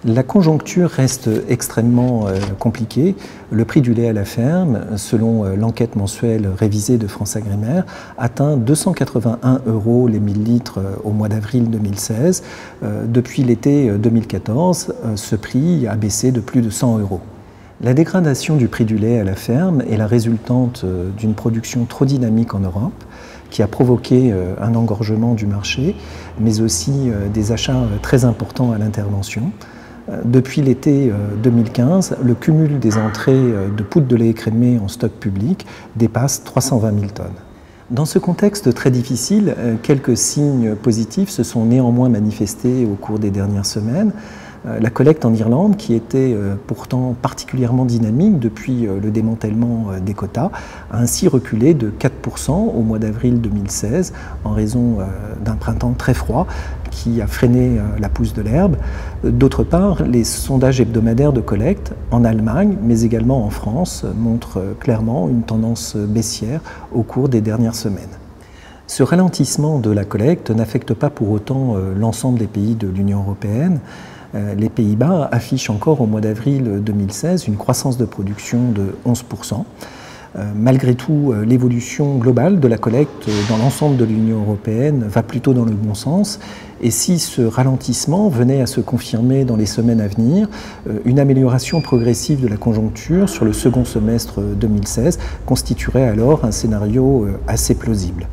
La conjoncture reste extrêmement compliquée. Le prix du lait à la ferme, selon l'enquête mensuelle révisée de FranceAgriMer, atteint 281 € les 1000 litres au mois d'avril 2016. Depuis l'été 2014, ce prix a baissé de plus de 100 €. La dégradation du prix du lait à la ferme est la résultante d'une production trop dynamique en Europe, qui a provoqué un engorgement du marché, mais aussi des achats très importants à l'intervention. Depuis l'été 2015, le cumul des entrées de poudre de lait écrémé en stock public dépasse 320 000 tonnes. Dans ce contexte très difficile, quelques signes positifs se sont néanmoins manifestés au cours des dernières semaines. La collecte en Irlande, qui était pourtant particulièrement dynamique depuis le démantèlement des quotas, a ainsi reculé de 4% au mois d'avril 2016 en raison d'un printemps très froid qui a freiné la pousse de l'herbe. D'autre part, les sondages hebdomadaires de collecte en Allemagne, mais également en France, montrent clairement une tendance baissière au cours des dernières semaines. Ce ralentissement de la collecte n'affecte pas pour autant l'ensemble des pays de l'Union européenne. Les Pays-Bas affichent encore au mois d'avril 2016 une croissance de production de 11%. Malgré tout, l'évolution globale de la collecte dans l'ensemble de l'Union européenne va plutôt dans le bon sens. Et si ce ralentissement venait à se confirmer dans les semaines à venir, une amélioration progressive de la conjoncture sur le second semestre 2016 constituerait alors un scénario assez plausible.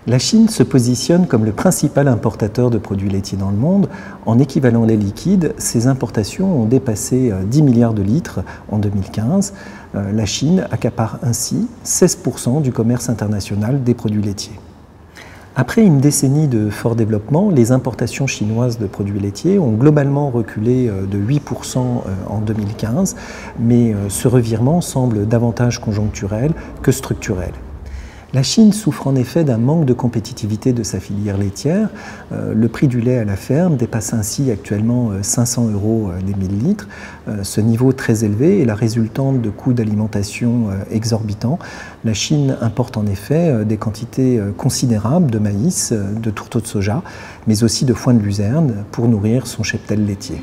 La Chine se positionne comme le principal importateur de produits laitiers dans le monde. En équivalent lait liquide, ses importations ont dépassé 10 milliards de litres en 2015. La Chine accapare ainsi 16% du commerce international des produits laitiers. Après une décennie de fort développement, les importations chinoises de produits laitiers ont globalement reculé de 8% en 2015, mais ce revirement semble davantage conjoncturel que structurel. La Chine souffre en effet d'un manque de compétitivité de sa filière laitière. Le prix du lait à la ferme dépasse ainsi actuellement 500 € les 1000 litres. Ce niveau très élevé est la résultante de coûts d'alimentation exorbitants. La Chine importe en effet des quantités considérables de maïs, de tourteaux de soja, mais aussi de foin de luzerne pour nourrir son cheptel laitier.